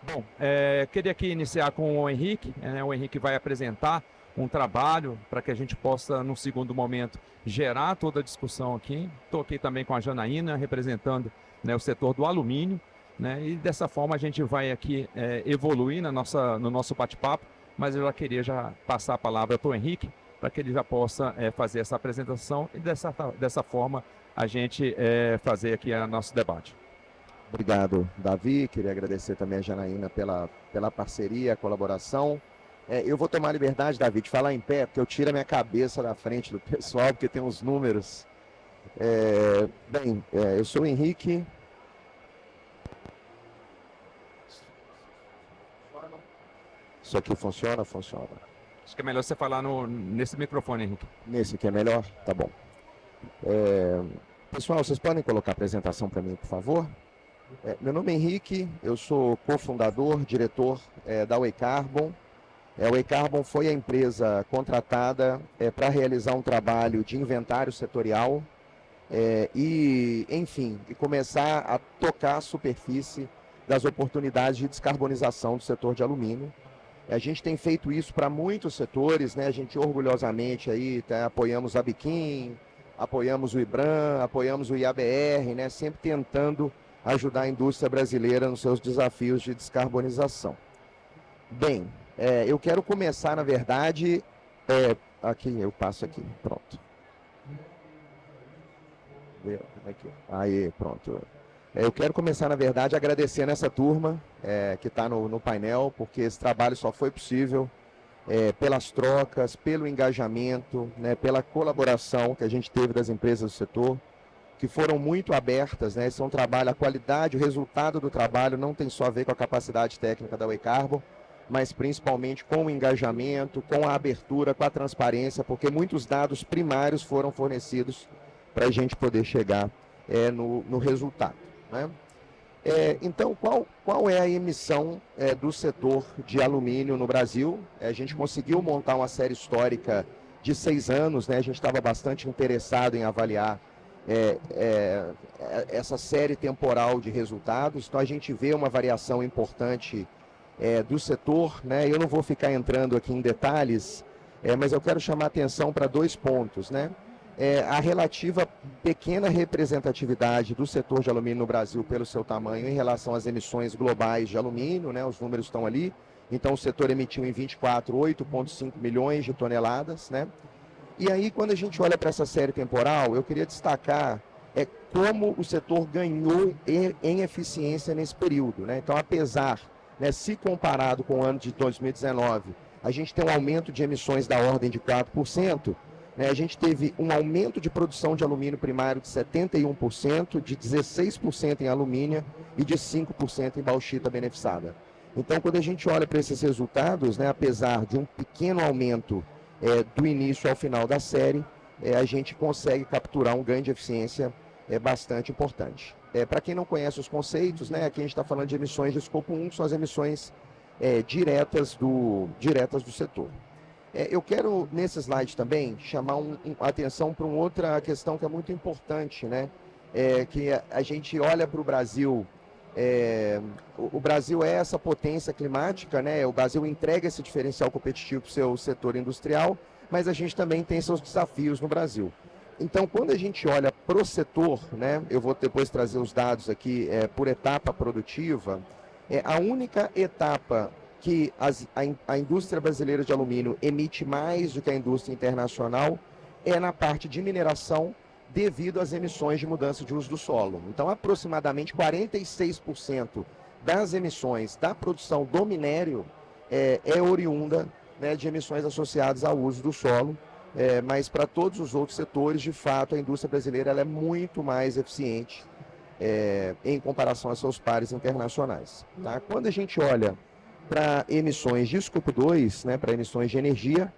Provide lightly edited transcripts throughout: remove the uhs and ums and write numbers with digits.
Bom, queria aqui iniciar com o Henrique, né? O Henrique vai apresentar um trabalho para que a gente possa, num segundo momento, gerar toda a discussão aqui. Estou aqui também com a Janaína, representando, né, o setor do alumínio, né? E dessa forma a gente vai aqui evoluir no nosso bate-papo, mas eu já queria já passar a palavra para o Henrique, para que ele já possa fazer essa apresentação e dessa forma a gente fazer aqui o nosso debate. Obrigado, Davi. Queria agradecer também a Janaína pela parceria, colaboração. Eu vou tomar a liberdade, Davi, de falar em pé, porque eu tiro a minha cabeça da frente do pessoal, porque tem uns números. Eu sou o Henrique. Isso aqui funciona? Funciona. Acho que é melhor você falar nesse microfone, Henrique. Nesse aqui é melhor? Tá bom. Pessoal, vocês podem colocar a apresentação para mim, por favor? Meu nome é Henrique, eu sou cofundador, diretor da Way Carbon. A Way Carbon foi a empresa contratada para realizar um trabalho de inventário setorial e começar a tocar a superfície das oportunidades de descarbonização do setor de alumínio. A gente tem feito isso para muitos setores, né? A gente orgulhosamente aí apoiamos a Biquim, apoiamos o IBRAM, apoiamos o IABR, né? Sempre tentando ajudar a indústria brasileira nos seus desafios de descarbonização. Bem, eu quero começar, na verdade, aqui, eu passo aqui, pronto. Aí, pronto. Eu quero começar, na verdade, agradecendo essa turma que está no painel, porque esse trabalho só foi possível pelas trocas, pelo engajamento, né, pela colaboração que a gente teve das empresas do setor, que foram muito abertas, né? Esse é um trabalho, a qualidade, o resultado do trabalho não tem só a ver com a capacidade técnica da Way Carbon, mas principalmente com o engajamento, com a abertura, com a transparência, porque muitos dados primários foram fornecidos para a gente poder chegar no resultado, né? Então, qual é a emissão do setor de alumínio no Brasil? A gente conseguiu montar uma série histórica de 6 anos, né? A gente estava bastante interessado em avaliar essa série temporal de resultados. Então a gente vê uma variação importante do setor, né? Eu não vou ficar entrando aqui em detalhes, mas eu quero chamar a atenção para 2 pontos, né? A relativa pequena representatividade do setor de alumínio no Brasil pelo seu tamanho em relação às emissões globais de alumínio, né? Os números estão ali. Então o setor emitiu em 24, 8,5 milhões de toneladas, né? E aí, quando a gente olha para essa série temporal, eu queria destacar como o setor ganhou em eficiência nesse período, né? Então, apesar, né, se comparado com o ano de 2019, a gente tem um aumento de emissões da ordem de 4%, né? A gente teve um aumento de produção de alumínio primário de 71%, de 16% em alumínio e de 5% em bauxita beneficiada. Então, quando a gente olha para esses resultados, né, apesar de um pequeno aumento do início ao final da série, a gente consegue capturar um ganho de eficiência bastante importante. Para quem não conhece os conceitos, né, aqui a gente está falando de emissões de escopo 1, que são as emissões diretas do setor. Eu quero, nesse slide também, chamar a atenção para uma outra questão que é muito importante, né, que a gente olha para o Brasil. O Brasil é essa potência climática, né? O Brasil entrega esse diferencial competitivo para o seu setor industrial, mas a gente também tem seus desafios no Brasil. Então, quando a gente olha para o setor, né? Eu vou depois trazer os dados aqui por etapa produtiva, a única etapa que a indústria brasileira de alumínio emite mais do que a indústria internacional é na parte de mineração, devido às emissões de mudança de uso do solo. Então, aproximadamente 46% das emissões da produção do minério é oriunda, né, de emissões associadas ao uso do solo, mas para todos os outros setores, de fato, a indústria brasileira ela é muito mais eficiente em comparação aos seus pares internacionais. Tá? Quando a gente olha para emissões de escopo 2, né, para emissões de energia,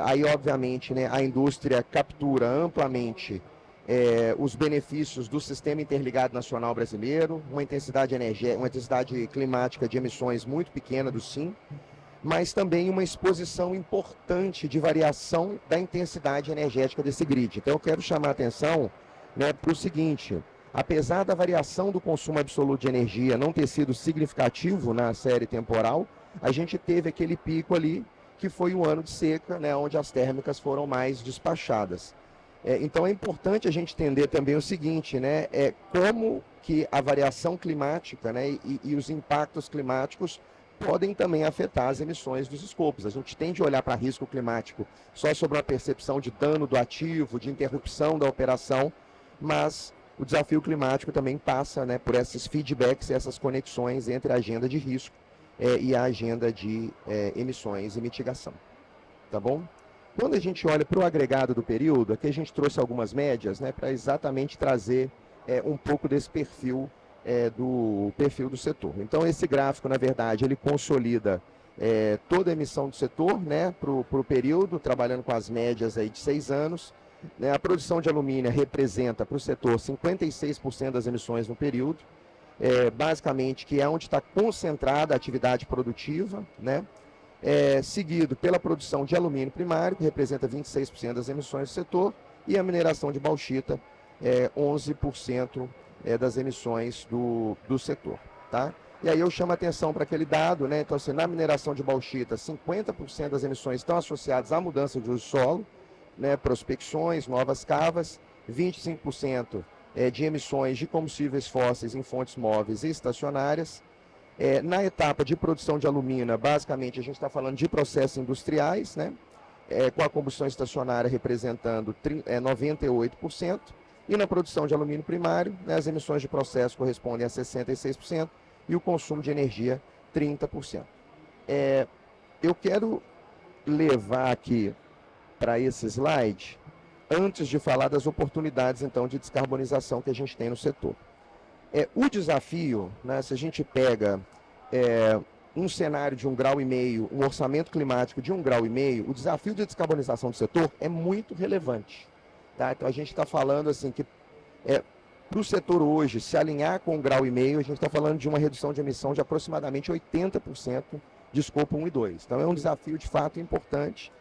aí, obviamente, né, a indústria captura amplamente os benefícios do Sistema Interligado Nacional Brasileiro, uma intensidade climática de emissões muito pequena do SIM, mas também uma exposição importante de variação da intensidade energética desse grid. Então, eu quero chamar a atenção, né, para o seguinte: apesar da variação do consumo absoluto de energia não ter sido significativo na série temporal, a gente teve aquele pico ali, que foi o ano de seca, né, onde as térmicas foram mais despachadas. Então é importante a gente entender também o seguinte, né, como que a variação climática, né, e os impactos climáticos podem também afetar as emissões dos escopos. A gente tende a olhar para risco climático só sobre uma percepção de dano do ativo, de interrupção da operação, mas o desafio climático também passa, né, por esses feedbacks, essas conexões entre a agenda de risco e a agenda de emissões e mitigação. Tá bom? Quando a gente olha para o agregado do período, aqui a gente trouxe algumas médias, né, para exatamente trazer um pouco desse perfil do setor. Então, esse gráfico, na verdade, ele consolida toda a emissão do setor, né, para o período, trabalhando com as médias aí de 6 anos. Né, a produção de alumínio representa para o setor 56% das emissões no período, basicamente que é onde está concentrada a atividade produtiva, né, seguido pela produção de alumínio primário, que representa 26% das emissões do setor, e a mineração de bauxita, 11% das emissões do setor. Tá? E aí eu chamo a atenção para aquele dado, né? Então, assim, na mineração de bauxita, 50% das emissões estão associadas à mudança de uso do solo, né? Prospecções, novas cavas, 25% de emissões de combustíveis fósseis em fontes móveis e estacionárias. Na etapa de produção de alumina, basicamente a gente está falando de processos industriais, né? Com a combustão estacionária representando 98%, e na produção de alumínio primário, né, as emissões de processo correspondem a 66% e o consumo de energia 30%. Eu quero levar aqui para esse slide, antes de falar das oportunidades então de descarbonização que a gente tem no setor. O desafio, né, se a gente pega um cenário de 1,5 grau, um orçamento climático de 1,5 grau, o desafio de descarbonização do setor é muito relevante. Tá? Então a gente está falando assim que para o setor hoje se alinhar com 1,5 grau, a gente está falando de uma redução de emissão de aproximadamente 80% de escopo 1 e 2. Então é um desafio de fato importante.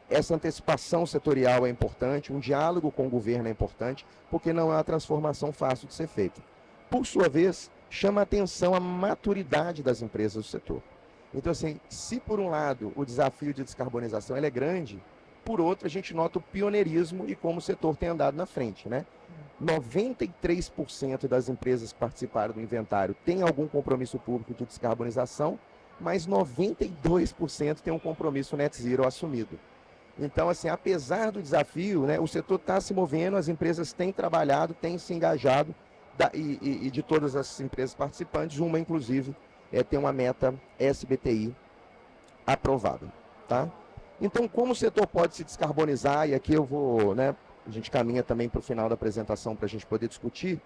Essa antecipação setorial é importante, um diálogo com o governo é importante, porque não é uma transformação fácil de ser feita. Por sua vez, chama a atenção a maturidade das empresas do setor. Então, assim, se por um lado o desafio de descarbonização é grande, por outro a gente nota o pioneirismo e como o setor tem andado na frente, né? 93% das empresas que participaram do inventário têm algum compromisso público de descarbonização, mas 92% têm um compromisso net zero assumido. Então, assim, apesar do desafio, né, o setor está se movendo, as empresas têm trabalhado, têm se engajado, e de todas as empresas participantes, uma, inclusive, tem uma meta SBTi aprovada. Tá? Então, como o setor pode se descarbonizar, e aqui eu vou, né, a gente caminha também para o final da apresentação para a gente poder discutir,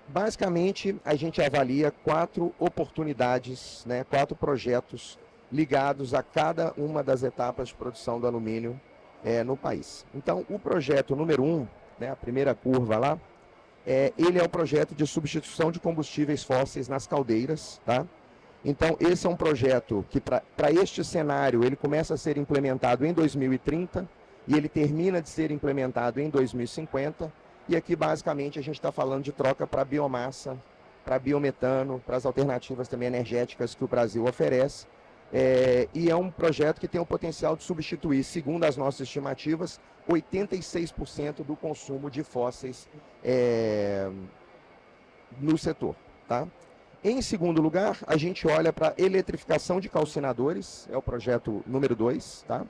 basicamente, a gente avalia 4 oportunidades, né, 4 projetos ligados a cada uma das etapas de produção do alumínio no país. Então, o projeto número 1, né, a primeira curva lá, ele é o projeto de substituição de combustíveis fósseis nas caldeiras. Tá? Então, esse é um projeto que, para este cenário, ele começa a ser implementado em 2030 e ele termina de ser implementado em 2050. E aqui, basicamente, a gente está falando de troca para biomassa, para biometano, para as alternativas também energéticas que o Brasil oferece. E é um projeto que tem o potencial de substituir, segundo as nossas estimativas, 86% do consumo de fósseis no setor. Tá? Em segundo lugar, a gente olha para a eletrificação de calcinadores, é o projeto número 2. Tá?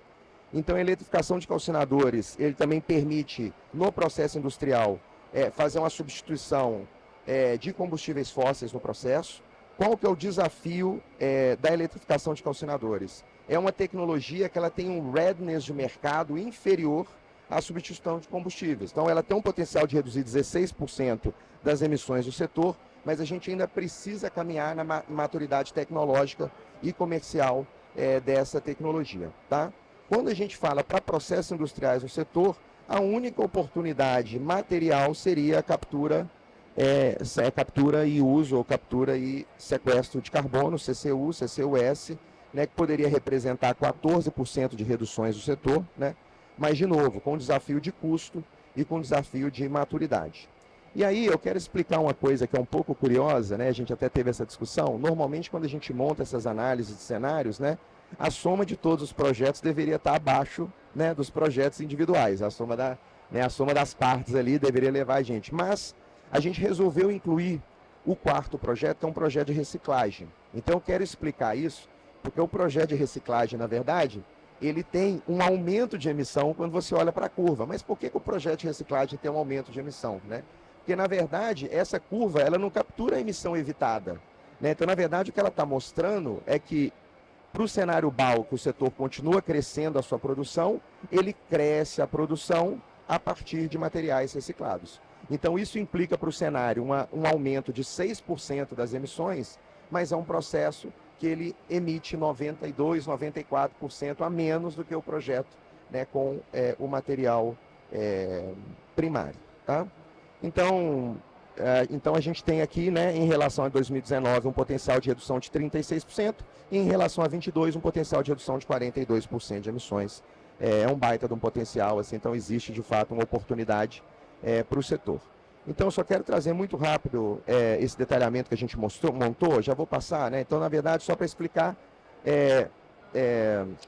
Então, a eletrificação de calcinadores, ele também permite, no processo industrial, fazer uma substituição de combustíveis fósseis no processo. Qual que é o desafio da eletrificação de calcinadores? É uma tecnologia que ela tem um readiness de mercado inferior à substituição de combustíveis. Então, ela tem um potencial de reduzir 16% das emissões do setor, mas a gente ainda precisa caminhar na maturidade tecnológica e comercial dessa tecnologia. Tá? Quando a gente fala para processos industriais no setor, a única oportunidade material seria a captura e uso, ou captura e sequestro de carbono, CCU, CCUS, né, que poderia representar 14% de reduções do setor, né, mas, de novo, com desafio de custo e com desafio de maturidade. E aí eu quero explicar uma coisa que é um pouco curiosa, né? A gente até teve essa discussão. Normalmente, quando a gente monta essas análises de cenários, né, a soma de todos os projetos deveria estar abaixo, né, dos projetos individuais. A soma a soma das partes ali deveria levar a gente. Mas a gente resolveu incluir o quarto projeto, que é um projeto de reciclagem. Então eu quero explicar isso, porque o projeto de reciclagem, na verdade, ele tem um aumento de emissão quando você olha para a curva. Mas por que o projeto de reciclagem tem um aumento de emissão, né? Porque, na verdade, essa curva ela não captura a emissão evitada, né? Então, na verdade, o que ela está mostrando é que, para o cenário BAU, que o setor continua crescendo a sua produção, ele cresce a produção a partir de materiais reciclados. Então, isso implica para o cenário um aumento de 6% das emissões, mas é um processo que ele emite 92%, 94% a menos do que o projeto, né, com o material primário. Tá? Então a gente tem aqui, né, em relação a 2019, um potencial de redução de 36%, e em relação a 22, um potencial de redução de 42% de emissões. É um baita de um potencial, assim, então existe de fato uma oportunidade para o setor. Então eu só quero trazer muito rápido esse detalhamento que a gente montou, já vou passar, né? Então, na verdade, só para explicar,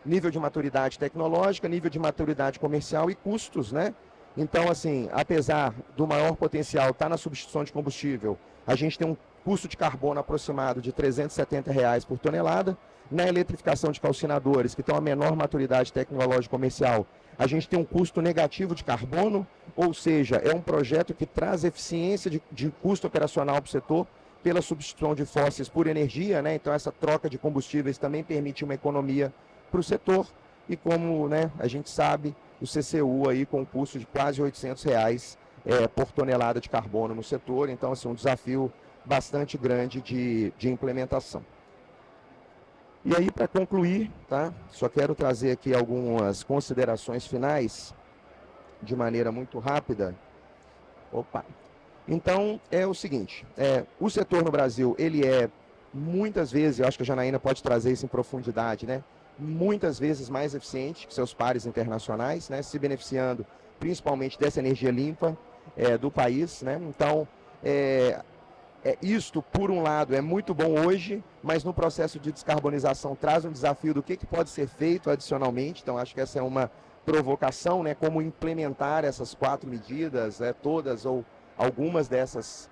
nível de maturidade tecnológica, nível de maturidade comercial e custos, né? Então, assim, apesar do maior potencial estar na substituição de combustível, a gente tem um custo de carbono aproximado de R$ 370 por tonelada. Na eletrificação de calcinadores, que tem uma menor maturidade tecnológica e comercial, a gente tem um custo negativo de carbono, ou seja, é um projeto que traz eficiência de custo operacional para o setor pela substituição de fósseis por energia, né? Então essa troca de combustíveis também permite uma economia para o setor. E como, né, a gente sabe, o CCU aí com um custo de quase R$ 800 por tonelada de carbono no setor. Então, assim, um desafio bastante grande de implementação. E aí, para concluir, tá? Só quero trazer aqui algumas considerações finais, de maneira muito rápida. Opa! Então, é o seguinte, o setor no Brasil, ele muitas vezes, eu acho que a Janaína pode trazer isso em profundidade, né? Muitas vezes mais eficiente que seus pares internacionais, né? Se beneficiando principalmente dessa energia limpa do país, né? Então, isto, por um lado, é muito bom hoje, mas no processo de descarbonização traz um desafio do que pode ser feito adicionalmente. Então, acho que essa é uma provocação, né? Como implementar essas 4 medidas, todas ou algumas dessas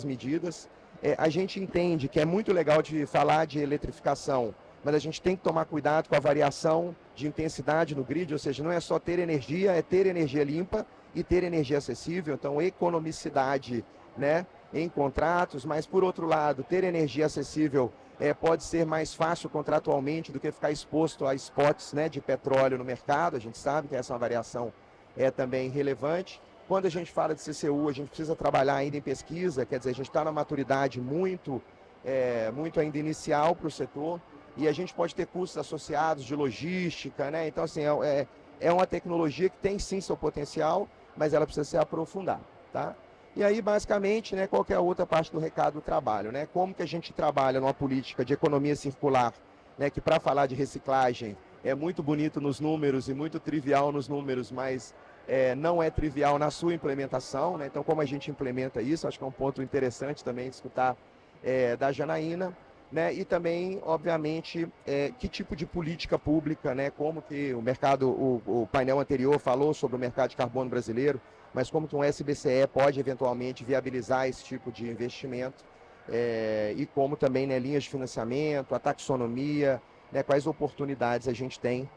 medidas. A gente entende que é muito legal de falar de eletrificação, mas a gente tem que tomar cuidado com a variação de intensidade no grid, ou seja, não é só ter energia, é ter energia limpa e ter energia acessível. Então, economicidade, né, em contratos, mas por outro lado, ter energia acessível pode ser mais fácil contratualmente do que ficar exposto a spots, né, de petróleo no mercado. A gente sabe que essa variação é também relevante. Quando a gente fala de CCU, a gente precisa trabalhar ainda em pesquisa, quer dizer, a gente está na maturidade muito ainda inicial para o setor, e a gente pode ter custos associados de logística, né? Então, assim, é uma tecnologia que tem sim seu potencial, mas ela precisa ser aprofundada, tá? E aí, basicamente, né, qual que é a outra parte do recado do trabalho, né? Como que a gente trabalha numa política de economia circular, né, que para falar de reciclagem é muito bonito nos números e muito trivial nos números, mas não é trivial na sua implementação, né? Então, como a gente implementa isso, acho que é um ponto interessante também de escutar da Janaína, né? E também, obviamente, que tipo de política pública, né? Como que o mercado, o painel anterior falou sobre o mercado de carbono brasileiro, mas como que um SBCE pode eventualmente viabilizar esse tipo de investimento, e como também, né, linhas de financiamento, a taxonomia, né, quais oportunidades a gente tem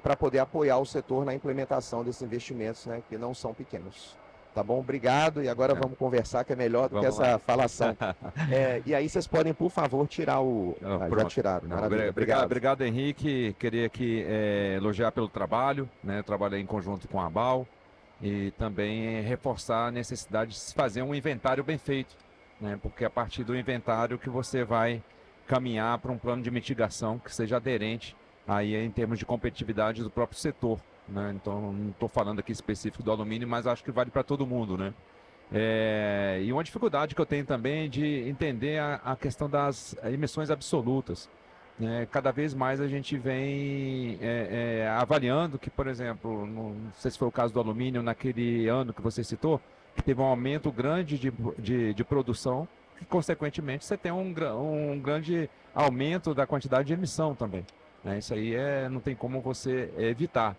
para poder apoiar o setor na implementação desses investimentos, né, que não são pequenos. Tá bom? Obrigado. E agora vamos conversar, que é melhor do que essa falação. E aí vocês podem, por favor, tirar já tiraram. Maravilha. Obrigado, Henrique. Queria aqui elogiar pelo trabalho, né? Trabalhei em conjunto com a ABAL e também reforçar a necessidade de se fazer um inventário bem feito, né? Porque é a partir do inventário que você vai caminhar para um plano de mitigação que seja aderente aí em termos de competitividade do próprio setor, né? Então, não estou falando aqui específico do alumínio, mas acho que vale para todo mundo, né? E uma dificuldade que eu tenho também é de entender a questão das emissões absolutas. cada vez mais a gente vem avaliando que, por exemplo, não sei se foi o caso do alumínio, naquele ano que você citou, que teve um aumento grande de produção, e, consequentemente, você tem um grande aumento da quantidade de emissão também. Né? Isso aí não tem como você evitar.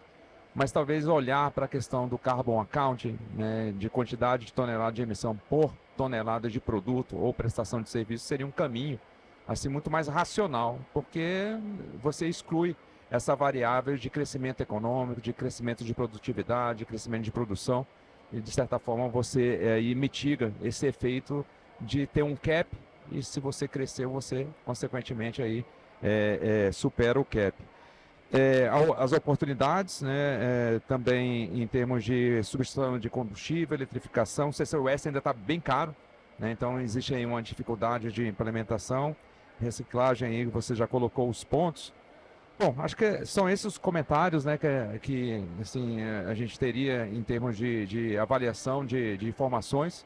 Mas talvez olhar para a questão do carbon accounting, né, de quantidade de tonelada de emissão por tonelada de produto ou prestação de serviço, seria um caminho assim muito mais racional, porque você exclui essa variável de crescimento econômico, de crescimento de produtividade, de crescimento de produção, e de certa forma você aí mitiga esse efeito de ter um cap, e se você crescer, você consequentemente aí supera o cap. As oportunidades, né, também em termos de substituição de combustível, eletrificação, o CCUS ainda está bem caro, né, então existe aí uma dificuldade de implementação, reciclagem aí você já colocou os pontos. Bom, acho que são esses os comentários, né, que assim, a gente teria em termos de avaliação de informações,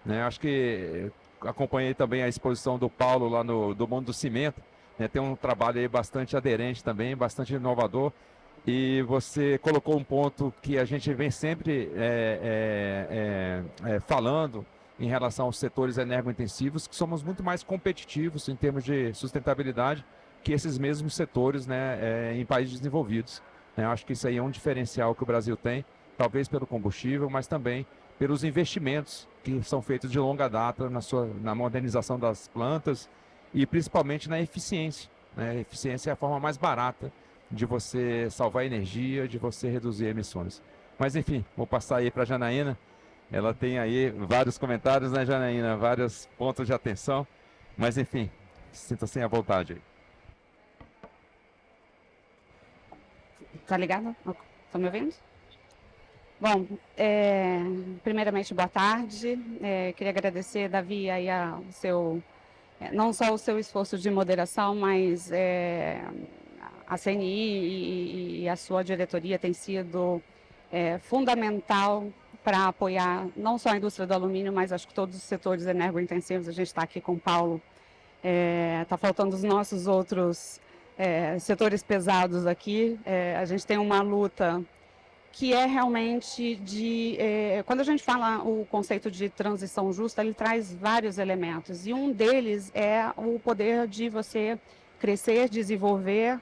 né, acho que acompanhei também a exposição do Paulo lá do Mundo do Cimento, né, tem um trabalho aí bastante aderente também, bastante inovador, e você colocou um ponto que a gente vem sempre falando em relação aos setores energointensivos, que somos muito mais competitivos em termos de sustentabilidade que esses mesmos setores, né, em países desenvolvidos. Eu acho que isso aí é um diferencial que o Brasil tem, talvez pelo combustível, mas também pelos investimentos que são feitos de longa data na modernização das plantas e principalmente na eficiência. Né? A eficiência é a forma mais barata de você salvar energia, de você reduzir emissões. Mas enfim, vou passar aí para a Janaína. Ela tem aí vários comentários, né, Janaína? Vários pontos de atenção. Mas enfim, sinta-se à vontade aí. Tá ligado? Estão me ouvindo? Bom, primeiramente, boa tarde. Queria agradecer, Davi, aí não só o seu esforço de moderação, mas a CNI e a sua diretoria tem sido fundamental para apoiar não só a indústria do alumínio, mas acho que todos os setores energointensivos. A gente está aqui com o Paulo, está faltando os nossos outros setores pesados aqui. A gente tem uma luta que é realmente quando a gente fala o conceito de transição justa, ele traz vários elementos, e um deles é o poder de você crescer, desenvolver,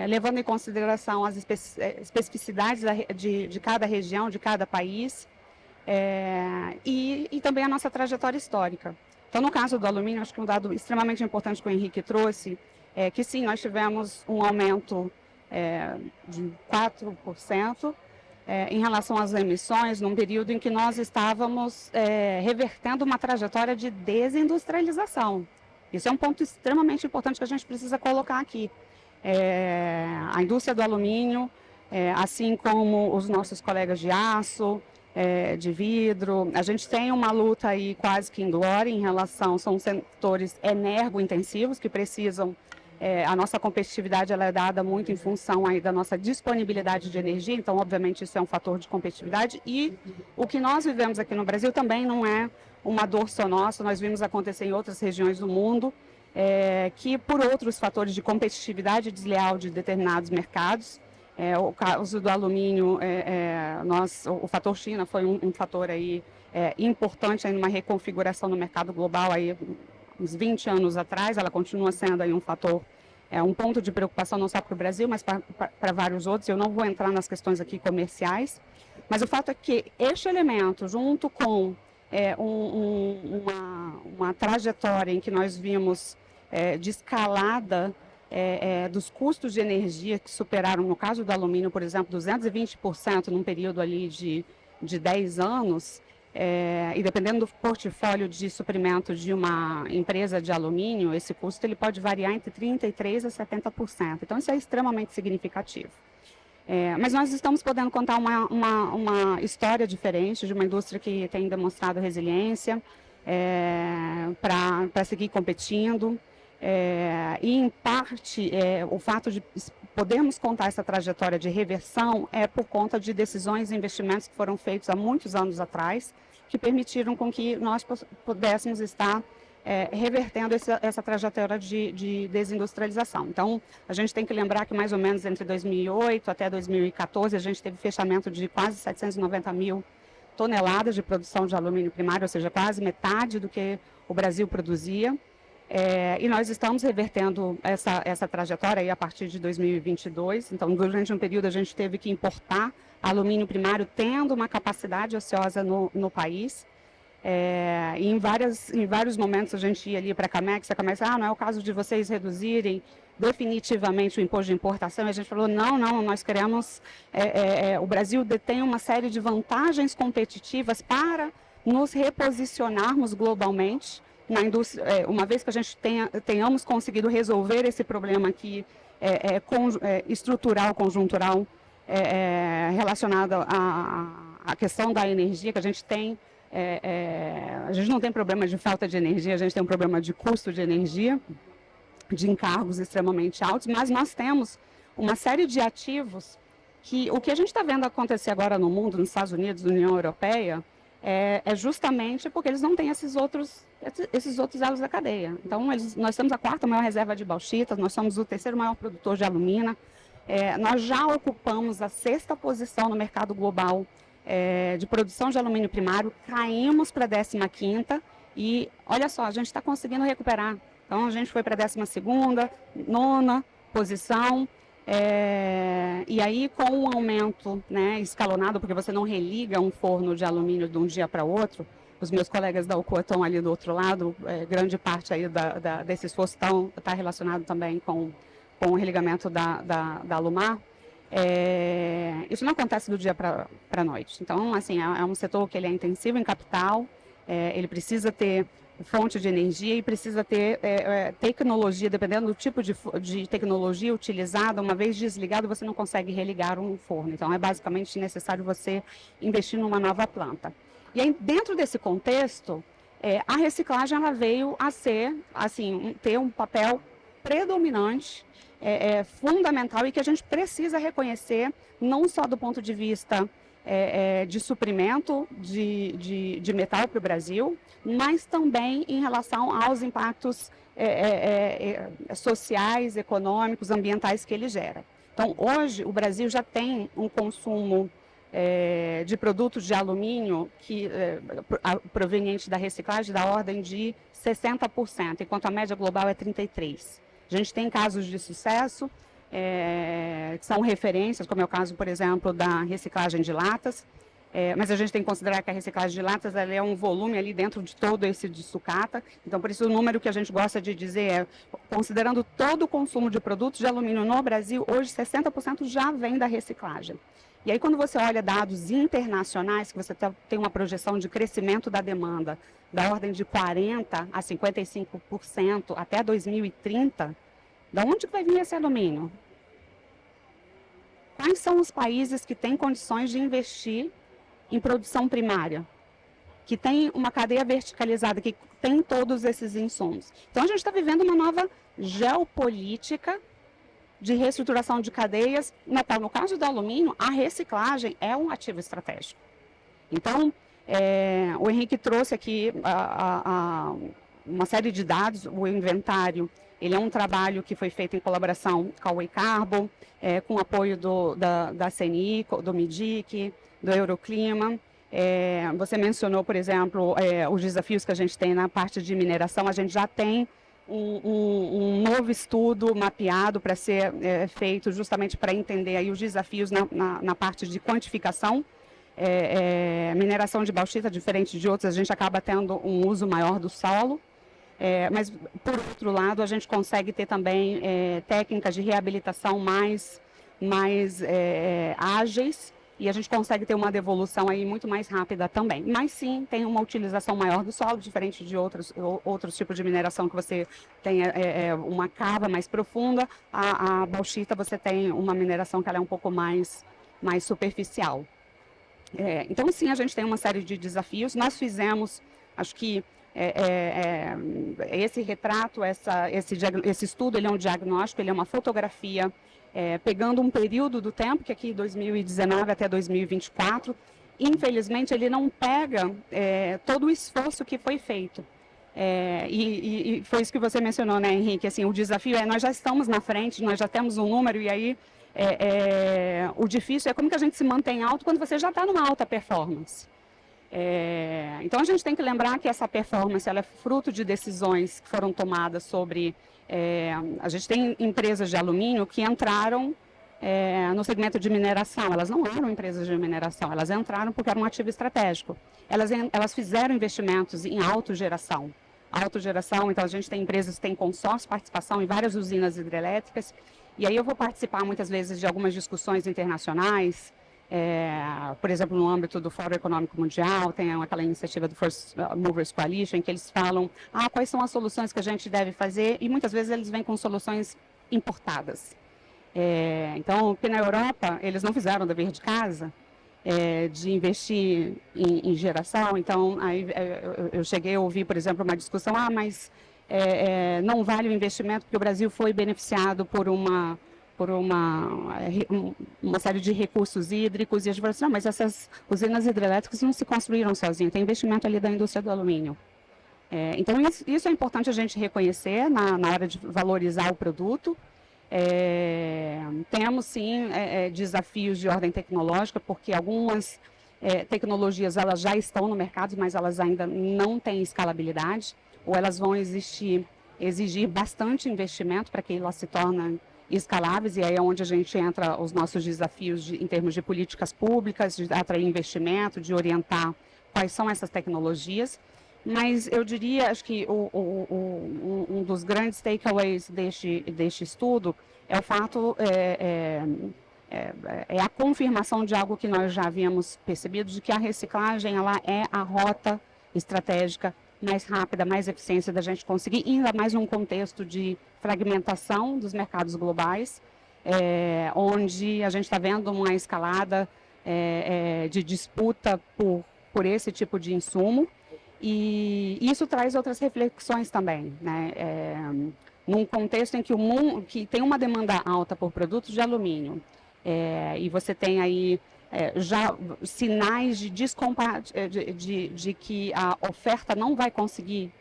levando em consideração as especificidades de cada região, de cada país, e também a nossa trajetória histórica. Então, no caso do alumínio, acho que um dado extremamente importante que o Henrique trouxe é que, sim, nós tivemos um aumento de 4% em relação às emissões, num período em que nós estávamos revertendo uma trajetória de desindustrialização. Isso é um ponto extremamente importante que a gente precisa colocar aqui. A indústria do alumínio, assim como os nossos colegas de aço, de vidro, a gente tem uma luta aí quase que inglória em relação, são setores energointensivos que precisam, a nossa competitividade ela é dada muito em função aí da nossa disponibilidade de energia, então obviamente isso é um fator de competitividade, e o que nós vivemos aqui no Brasil também não é uma dor só nossa, nós vimos acontecer em outras regiões do mundo, que por outros fatores de competitividade desleal de determinados mercados, o caso do alumínio, o fator China foi um fator aí, importante aí numa reconfiguração no mercado global aí, uns 20 anos atrás. Ela continua sendo aí um fator, um ponto de preocupação não só para o Brasil, mas para vários outros. Eu não vou entrar nas questões aqui comerciais, mas o fato é que este elemento, junto com uma trajetória em que nós vimos de escalada dos custos de energia que superaram, no caso do alumínio, por exemplo, 220% num período ali de 10 anos, e dependendo do portfólio de suprimento de uma empresa de alumínio, esse custo ele pode variar entre 33% a 70%. Então, isso é extremamente significativo. Mas nós estamos podendo contar uma história diferente de uma indústria que tem demonstrado resiliência para seguir competindo. E, em parte, o fato de podermos contar essa trajetória de reversão é por conta de decisões e investimentos que foram feitos há muitos anos atrás, que permitiram com que nós pudéssemos estar revertendo essa trajetória de desindustrialização. Então, a gente tem que lembrar que mais ou menos entre 2008 até 2014, a gente teve fechamento de quase 790 mil toneladas de produção de alumínio primário, ou seja, quase metade do que o Brasil produzia. E nós estamos revertendo essa trajetória aí a partir de 2022. Então, durante um período, a gente teve que importar alumínio primário, tendo uma capacidade ociosa no país. E em vários momentos a gente ia ali para a Camex não é o caso de vocês reduzirem definitivamente o imposto de importação. E a gente falou, não, nós queremos, o Brasil detém uma série de vantagens competitivas para nos reposicionarmos globalmente na indústria, uma vez que a gente tenhamos conseguido resolver esse problema aqui estrutural, conjuntural, relacionado à questão da energia, que a gente tem. A gente não tem problema de falta de energia, a gente tem um problema de custo de energia, de encargos extremamente altos, mas nós temos uma série de ativos que o que a gente está vendo acontecer agora no mundo, nos Estados Unidos, na União Europeia, é justamente porque eles não têm esses outros elos da cadeia. Então, nós temos a 4ª maior reserva de bauxita, nós somos o 3º maior produtor de alumina, nós já ocupamos a 6ª posição no mercado global de produção de alumínio primário, caímos para a 15ª e, olha só, a gente está conseguindo recuperar. Então, a gente foi para a 12ª, 9ª posição, e aí com um aumento, né, escalonado, porque você não religa um forno de alumínio de um dia para outro, os meus colegas da Alcoa estão ali do outro lado, grande parte aí desse esforço está relacionado também com o religamento da Alumar. Isso não acontece do dia para a noite. Então, assim, é um setor que ele é intensivo em capital, ele precisa ter fonte de energia e precisa ter tecnologia, dependendo do tipo de tecnologia utilizada, uma vez desligado, você não consegue religar um forno. Então, é basicamente necessário você investir numa nova planta. E aí, dentro desse contexto, a reciclagem ela veio a ser, assim, ter um papel predominante, fundamental e que a gente precisa reconhecer, não só do ponto de vista de suprimento de metal para o Brasil, mas também em relação aos impactos sociais, econômicos, ambientais que ele gera. Então, hoje, o Brasil já tem um consumo de produtos de alumínio proveniente da reciclagem da ordem de 60%, enquanto a média global é 33%. A gente tem casos de sucesso, que são referências, como é o caso, por exemplo, da reciclagem de latas, mas a gente tem que considerar que a reciclagem de latas ela é um volume ali dentro de todo esse de sucata, então por isso o número que a gente gosta de dizer considerando todo o consumo de produtos de alumínio no Brasil, hoje 60% já vem da reciclagem. E aí quando você olha dados internacionais, que você tem uma projeção de crescimento da demanda da ordem de 40% a 55% até 2030, da onde que vai vir esse alumínio? Quais são os países que têm condições de investir em produção primária? Que tem uma cadeia verticalizada, que tem todos esses insumos. Então, a gente está vivendo uma nova geopolítica de reestruturação de cadeias. No caso do alumínio, a reciclagem é um ativo estratégico. Então, o Henrique trouxe aqui uma série de dados, o inventário. Ele é um trabalho que foi feito em colaboração com a Way Carbon, com o apoio da CNI, do MIDIC, do Euroclima. Você mencionou, por exemplo, os desafios que a gente tem na parte de mineração. A gente já tem um novo estudo mapeado para ser feito justamente para entender aí os desafios na parte de quantificação. Mineração de bauxita, diferente de outros, a gente acaba tendo um uso maior do solo. Mas, por outro lado, a gente consegue ter também técnicas de reabilitação mais ágeis e a gente consegue ter uma devolução aí muito mais rápida também. Mas sim, tem uma utilização maior do solo, diferente de outros tipos de mineração que você tem uma cava mais profunda. A bauxita você tem uma mineração que ela é um pouco mais superficial. Então, sim, a gente tem uma série de desafios. Nós fizemos, acho que esse retrato, esse estudo, ele é um diagnóstico, ele é uma fotografia, pegando um período do tempo, que aqui 2019 até 2024, infelizmente ele não pega todo o esforço que foi feito. E foi isso que você mencionou, né, Henrique? Assim, o desafio nós já estamos na frente, nós já temos um número, e aí o difícil é como que a gente se mantém alto quando você já está numa alta performance. Então, a gente tem que lembrar que essa performance ela é fruto de decisões que foram tomadas sobre... a gente tem empresas de alumínio que entraram no segmento de mineração. Elas não eram empresas de mineração, elas entraram porque era um ativo estratégico. Elas fizeram investimentos em autogeração. Então a gente tem empresas que têm consórcio, participação em várias usinas hidrelétricas, e aí eu vou participar muitas vezes de algumas discussões internacionais, por exemplo, no âmbito do Fórum Econômico Mundial, tem aquela iniciativa do First Movers Coalition, em que eles falam quais são as soluções que a gente deve fazer, e muitas vezes eles vêm com soluções importadas. Então, porque na Europa, eles não fizeram o dever de casa, de investir em geração. Então, aí eu cheguei a ouvir, por exemplo, uma discussão, mas não vale o investimento porque o Brasil foi beneficiado por uma série de recursos hídricos, e a gente falou assim, não, mas essas usinas hidrelétricas não se construíram sozinhas, tem investimento ali da indústria do alumínio. Então, isso é importante a gente reconhecer na hora de valorizar o produto. Temos sim desafios de ordem tecnológica, porque algumas tecnologias elas já estão no mercado, mas elas ainda não têm escalabilidade, ou elas vão exigir bastante investimento para que elas se tornem escaláveis, e aí é onde a gente entra os nossos desafios em termos de políticas públicas, de atrair investimento, de orientar quais são essas tecnologias. Mas eu diria, acho que um dos grandes takeaways deste estudo é o fato, a confirmação de algo que nós já havíamos percebido, de que a reciclagem ela é a rota estratégica mais rápida, mais eficiente da gente conseguir, ainda mais num contexto de fragmentação dos mercados globais, onde a gente está vendo uma escalada de disputa por esse tipo de insumo. E isso traz outras reflexões também, né? Num contexto em que o mundo que tem uma demanda alta por produtos de alumínio, e você tem aí já sinais de que a oferta não vai conseguir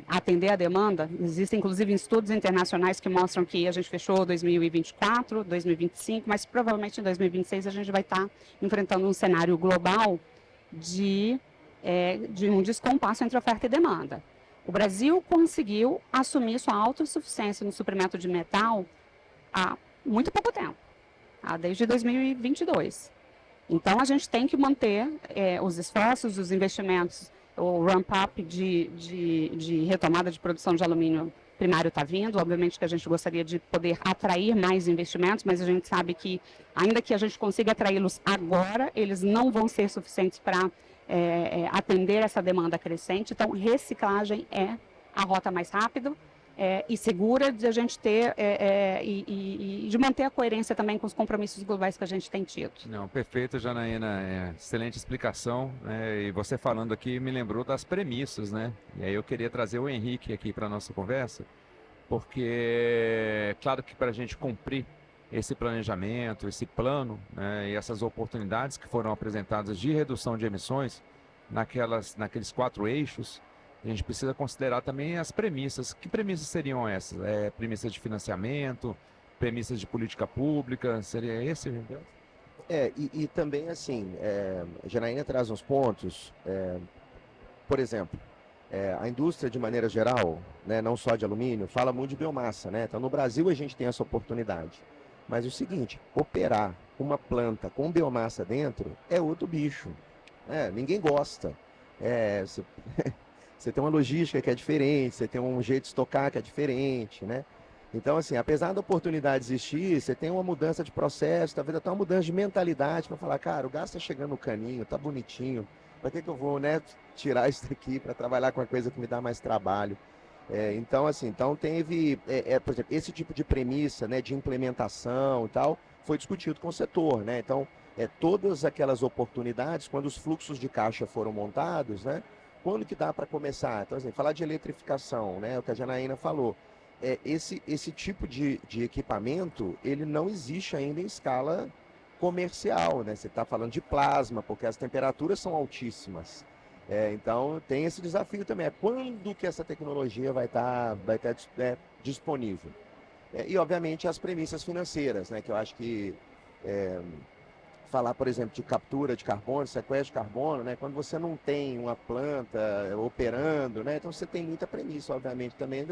atender a demanda. Existem inclusive estudos internacionais que mostram que a gente fechou 2024, 2025, mas provavelmente em 2026 a gente vai estar enfrentando um cenário global de um descompasso entre oferta e demanda. O Brasil conseguiu assumir sua autossuficiência no suprimento de metal há muito pouco tempo, desde 2022. Então, a gente tem que manter os esforços, os investimentos, o ramp-up de retomada de produção de alumínio primário está vindo. Obviamente que a gente gostaria de poder atrair mais investimentos, mas a gente sabe que, ainda que a gente consiga atraí-los agora, eles não vão ser suficientes para atender essa demanda crescente. Então, reciclagem é a rota mais rápida e segura de a gente ter e de manter a coerência também com os compromissos globais que a gente tem tido. Não, perfeito, Janaína, excelente explicação, né? E você falando aqui me lembrou das premissas, né? E aí eu queria trazer o Henrique aqui para a nossa conversa, porque claro que para a gente cumprir esse planejamento, esse plano, né, e essas oportunidades que foram apresentadas de redução de emissões naqueles 4 eixos, a gente precisa considerar também as premissas. Que premissas seriam essas? Premissas de financiamento, premissas de política pública, seria esse? E também assim, a Janaína traz uns pontos, por exemplo, a indústria de maneira geral, né, não só de alumínio, fala muito de biomassa, né? Então no Brasil a gente tem essa oportunidade. Mas é o seguinte, operar uma planta com biomassa dentro é outro bicho. Ninguém gosta. Você tem uma logística que é diferente, você tem um jeito de estocar que é diferente, né? Então, assim, apesar da oportunidade existir, você tem uma mudança de processo, talvez até uma mudança de mentalidade para falar, cara, o gás está chegando no caninho, tá bonitinho, para que eu vou, né, tirar isso daqui para trabalhar com uma coisa que me dá mais trabalho? Então, assim, teve, por exemplo, esse tipo de premissa, né, de implementação e tal, foi discutido com o setor, né? Então, todas aquelas oportunidades, quando os fluxos de caixa foram montados, né, quando que dá para começar? Então, assim, falar de eletrificação, né, o que a Janaína falou, esse tipo de equipamento, ele não existe ainda em escala comercial, né? Você está falando de plasma, porque as temperaturas são altíssimas. Então tem esse desafio também, quando que essa tecnologia vai estar disponível. E obviamente as premissas financeiras, né, que eu acho que falar, por exemplo, de captura de carbono, sequestro de carbono, né, quando você não tem uma planta operando, né, então você tem muita premissa, obviamente, também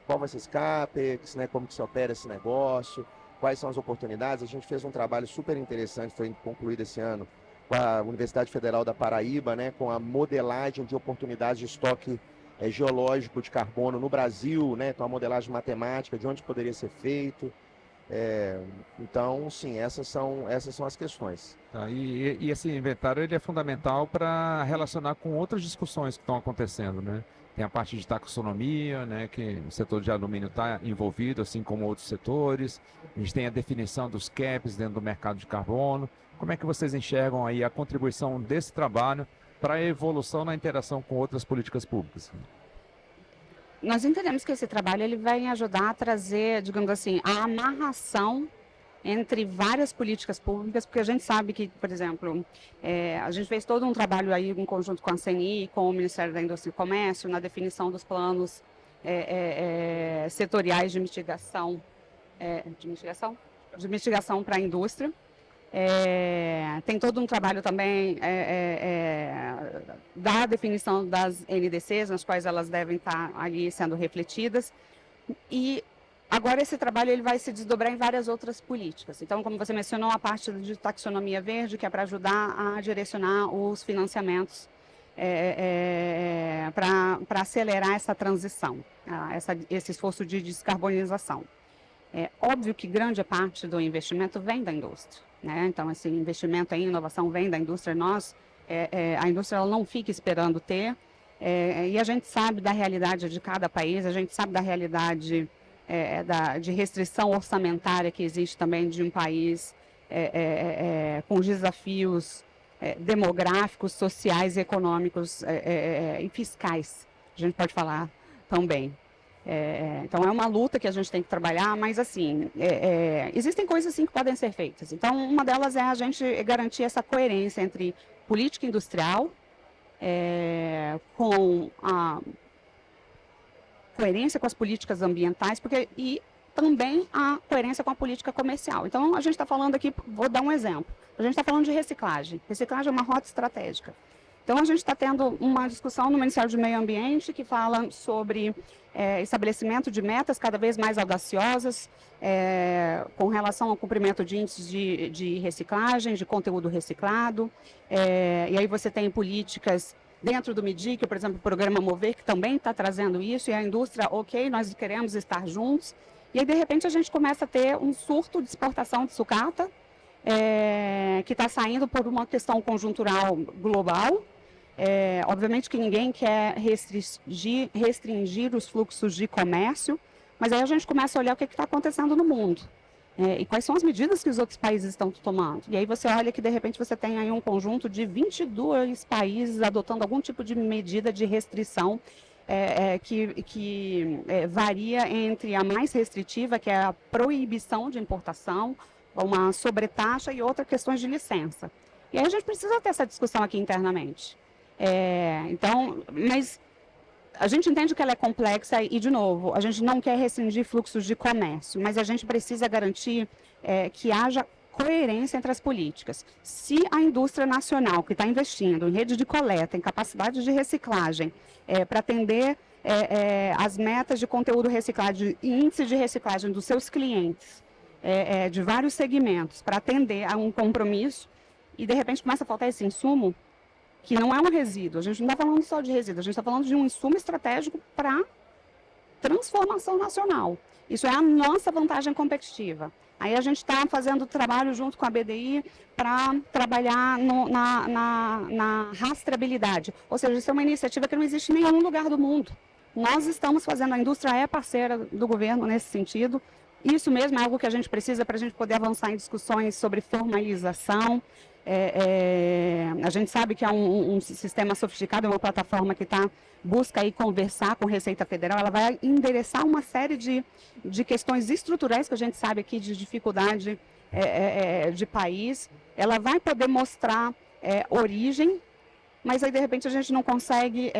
qual vai ser esse CAPEX, né, como que se opera esse negócio, quais são as oportunidades. A gente fez um trabalho super interessante, foi concluído esse ano, com a Universidade Federal da Paraíba, né, com a modelagem de oportunidades de estoque geológico de carbono no Brasil, né, então a modelagem matemática de onde poderia ser feito. Então, sim, essas são as questões. Tá, e esse inventário ele é fundamental para relacionar com outras discussões que estão acontecendo, né? Tem a parte de taxonomia, né, que o setor de alumínio está envolvido, assim como outros setores. A gente tem a definição dos caps dentro do mercado de carbono. Como é que vocês enxergam aí a contribuição desse trabalho para a evolução na interação com outras políticas públicas? Nós entendemos que esse trabalho ele vai ajudar a trazer, digamos assim, a amarração entre várias políticas públicas, porque a gente sabe que, por exemplo, a gente fez todo um trabalho aí em conjunto com a CNI, com o Ministério da Indústria e Comércio, na definição dos planos setoriais de mitigação para a indústria. Tem todo um trabalho também da definição das NDCs, nas quais elas devem estar ali sendo refletidas. E agora esse trabalho ele vai se desdobrar em várias outras políticas. Então, como você mencionou, a parte de taxonomia verde, que é para ajudar a direcionar os financiamentos para acelerar essa transição, esse esforço de descarbonização. É óbvio que grande parte do investimento vem da indústria, né? Então, esse investimento em inovação vem da indústria. A indústria ela não fica esperando ter, e a gente sabe da realidade de cada país, a gente sabe da realidade de restrição orçamentária que existe também de um país com desafios demográficos, sociais, econômicos e fiscais, a gente pode falar também. Então, é uma luta que a gente tem que trabalhar, mas, assim, existem coisas, sim, que podem ser feitas. Então, uma delas é a gente garantir essa coerência entre política industrial, com a coerência com as políticas ambientais, e também a coerência com a política comercial. Então, a gente está falando aqui, vou dar um exemplo, a gente está falando de reciclagem. Reciclagem é uma rota estratégica. Então, a gente está tendo uma discussão no Ministério do Meio Ambiente que fala sobre estabelecimento de metas cada vez mais audaciosas com relação ao cumprimento de índices de reciclagem, de conteúdo reciclado. E aí você tem políticas dentro do MIDIC, por exemplo, o programa Mover, que também está trazendo isso, e a indústria, ok, nós queremos estar juntos. E aí, de repente, a gente começa a ter um surto de exportação de sucata, que está saindo por uma questão conjuntural global. Obviamente que ninguém quer restringir os fluxos de comércio, mas aí a gente começa a olhar o que está acontecendo no mundo e quais são as medidas que os outros países estão tomando. E aí você olha que de repente você tem aí um conjunto de 22 países adotando algum tipo de medida de restrição que varia entre a mais restritiva, que é a proibição de importação, uma sobretaxa, e outras questões de licença. E aí a gente precisa ter essa discussão aqui internamente. Então, mas a gente entende que ela é complexa e, de novo, a gente não quer restringir fluxos de comércio, mas a gente precisa garantir que haja coerência entre as políticas. Se a indústria nacional, que está investindo em rede de coleta, em capacidade de reciclagem, para atender as metas de conteúdo reciclado e índice de reciclagem dos seus clientes, de vários segmentos, para atender a um compromisso, e de repente começa a faltar esse insumo, que não é um resíduo, a gente não está falando só de resíduo, a gente está falando de um insumo estratégico para transformação nacional. Isso é a nossa vantagem competitiva. Aí a gente está fazendo trabalho junto com a BDI para trabalhar na rastreabilidade. Ou seja, isso é uma iniciativa que não existe em nenhum lugar do mundo. Nós estamos fazendo, a indústria é parceira do governo nesse sentido. Isso mesmo é algo que a gente precisa para a gente poder avançar em discussões sobre formalização. A gente sabe que é um sistema sofisticado, é uma plataforma que busca aí conversar com a Receita Federal, ela vai endereçar uma série de questões estruturais que a gente sabe aqui de dificuldade de país, ela vai poder mostrar origem mas aí de repente a gente não consegue,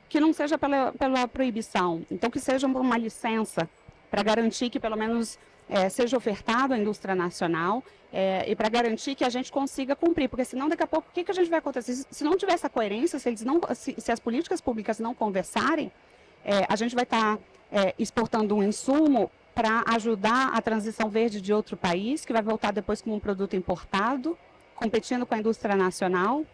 que não seja pela proibição, então que seja uma licença para garantir que pelo menos seja ofertado à indústria nacional e para garantir que a gente consiga cumprir, porque senão daqui a pouco o que a gente vai acontecer? Se não tiver essa coerência, se as políticas públicas não conversarem, a gente vai estar exportando um insumo para ajudar a transição verde de outro país, que vai voltar depois como um produto importado, competindo com a indústria nacional,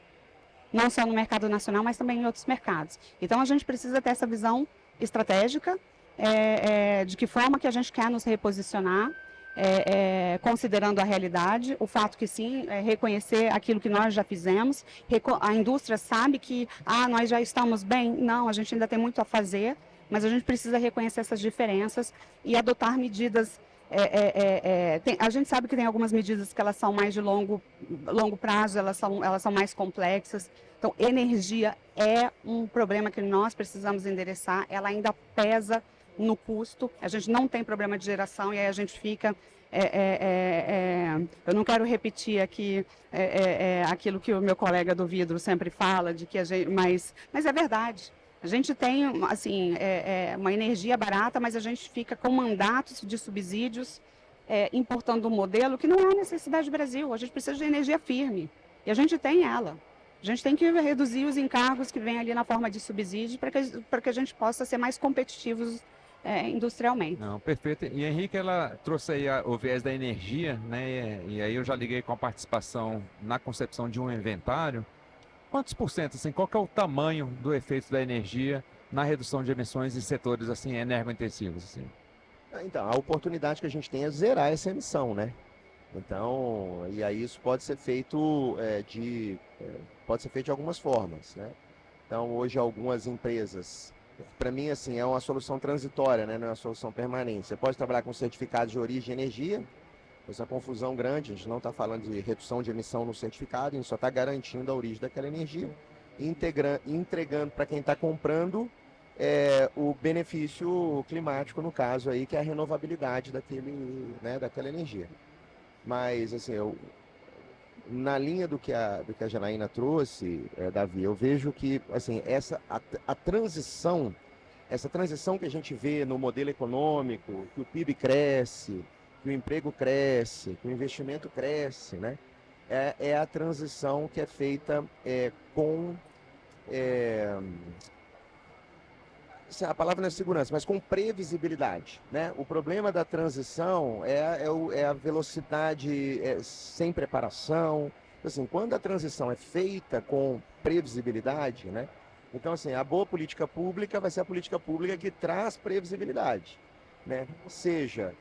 não só no mercado nacional, mas também em outros mercados. Então, a gente precisa ter essa visão estratégica de que forma que a gente quer nos reposicionar, considerando a realidade, o fato que sim, reconhecer aquilo que nós já fizemos, a indústria sabe que nós já estamos bem, não, a gente ainda tem muito a fazer, mas a gente precisa reconhecer essas diferenças e adotar medidas. A gente sabe que tem algumas medidas que elas são mais de longo prazo, elas são mais complexas. Então, energia é um problema que nós precisamos endereçar, ela ainda pesa no custo, a gente não tem problema de geração e aí a gente fica... eu não quero repetir aqui aquilo que o meu colega do vidro sempre fala, de que mas é verdade. A gente tem, assim, uma energia barata, mas a gente fica com mandatos de subsídios importando um modelo que não é a necessidade do Brasil. A gente precisa de energia firme e a gente tem ela. A gente tem que reduzir os encargos que vêm ali na forma de subsídio para que a gente possa ser mais competitivos industrialmente. Não, perfeito. E Henrique, ela trouxe aí o viés da energia, né? E aí eu já liguei com a participação na concepção de um inventário. Quantos por cento, assim, qual que é o tamanho do efeito da energia na redução de emissões em setores assim energointensivos? Assim? Então, a oportunidade que a gente tem é zerar essa emissão, né? Então, e aí isso pode ser feito de algumas formas, né? Então, hoje algumas empresas, para mim, assim, é uma solução transitória, né? Não é uma solução permanente. Você pode trabalhar com certificados de origem de energia. Essa confusão grande, a gente não está falando de redução de emissão no certificado, a gente só está garantindo a origem daquela energia e entregando para quem está comprando o benefício climático, no caso aí, que é a renovabilidade daquela energia. Mas, assim, na linha do que a Janaína trouxe, Davi, eu vejo que, assim, essa transição que a gente vê no modelo econômico, que o PIB cresce, que o emprego cresce, que o investimento cresce, né? É a transição que é feita a palavra não é segurança, mas com previsibilidade, né? O problema da transição é a velocidade sem preparação. Assim, quando a transição é feita com previsibilidade, né? Então, assim, a boa política pública vai ser a política pública que traz previsibilidade, né? Seja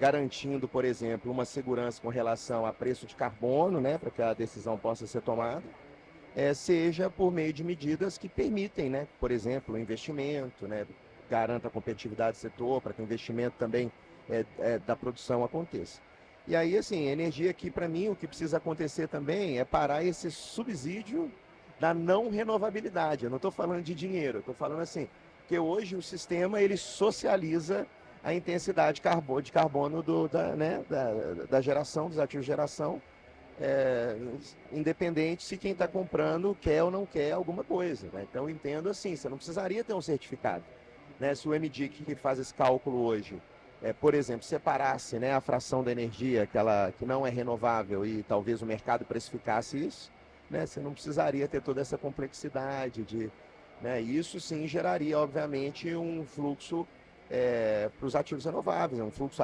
garantindo, por exemplo, uma segurança com relação a preço de carbono, né, para que a decisão possa ser tomada, seja por meio de medidas que permitem, né, por exemplo, o investimento, né, garanta a competitividade do setor, para que o investimento também da produção aconteça. E aí, assim, energia aqui, para mim, o que precisa acontecer também é parar esse subsídio da não renovabilidade. Eu não estou falando de dinheiro, eu estou falando assim, que hoje o sistema, ele socializa a intensidade de carbono da geração, dos ativos de geração, independente se quem está comprando quer ou não quer alguma coisa, né? Então, eu entendo assim, você não precisaria ter um certificado, né? Se o MDIC que faz esse cálculo hoje, por exemplo, separasse, né, a fração da energia, aquela que não é renovável, e talvez o mercado precificasse isso, né, você não precisaria ter toda essa complexidade né? Isso sim geraria, obviamente, um fluxo para os ativos renováveis, um fluxo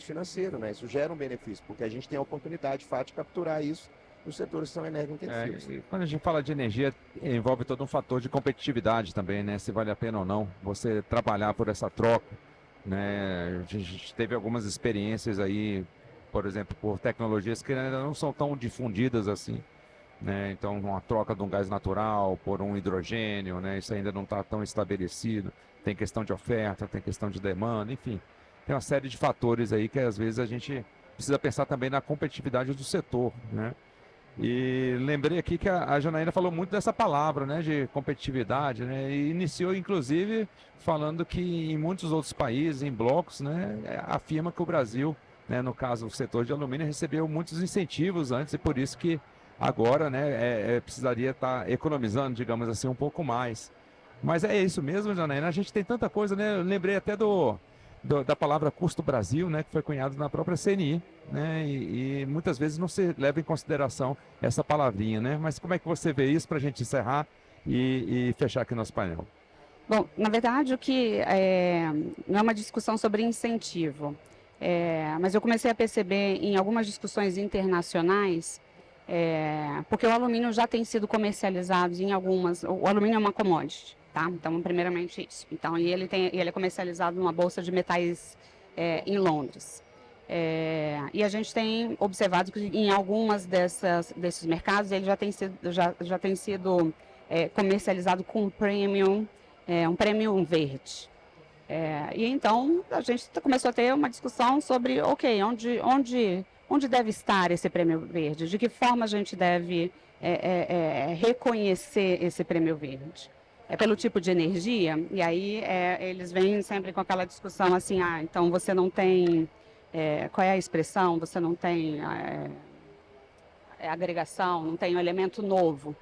financeiro, né? Isso gera um benefício, porque a gente tem a oportunidade, de fato, de capturar isso nos setores que são energointensivos. Quando a gente fala de energia, envolve todo um fator de competitividade também, né? Se vale a pena ou não você trabalhar por essa troca, né? A gente teve algumas experiências aí, por exemplo, por tecnologias que ainda não são tão difundidas assim, né? Então, uma troca de um gás natural por um hidrogênio, né? Isso ainda não está tão estabelecido. Tem questão de oferta, tem questão de demanda, enfim. Tem uma série de fatores aí que às vezes a gente precisa pensar também na competitividade do setor, né? E lembrei aqui que a Janaína falou muito dessa palavra, né, de competitividade, né? E iniciou, inclusive, falando que em muitos outros países, em blocos, né, afirma que o Brasil, né, no caso o setor de alumínio, recebeu muitos incentivos antes e por isso que agora, né, precisaria estar economizando, digamos assim, um pouco mais. Mas é isso mesmo, Janaína, a gente tem tanta coisa, né? Eu lembrei até da palavra custo Brasil, né, que foi cunhado na própria CNI, né, e muitas vezes não se leva em consideração essa palavrinha, né? Mas como é que você vê isso para a gente encerrar e fechar aqui nosso painel? Bom, na verdade, o que não é uma discussão sobre incentivo, mas eu comecei a perceber em algumas discussões internacionais, porque o alumínio já tem sido comercializado em algumas. O alumínio é uma commodity, tá? Então, primeiramente isso. Então, ele é comercializado numa bolsa de metais em Londres. E a gente tem observado que em algumas desses mercados ele já tem sido comercializado com um premium verde. E então a gente começou a ter uma discussão sobre, ok, onde deve estar esse prêmio verde? De que forma a gente deve reconhecer esse prêmio verde? É pelo tipo de energia? E aí eles vêm sempre com aquela discussão assim, então você não tem, qual é a expressão? Você não tem agregação, não tem um elemento novo.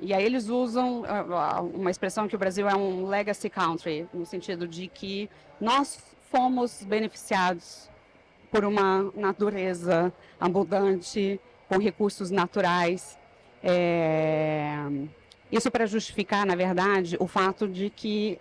E aí eles usam uma expressão que o Brasil é um legacy country, no sentido de que nós fomos beneficiados por uma natureza abundante, com recursos naturais. Isso para justificar, na verdade, o fato de que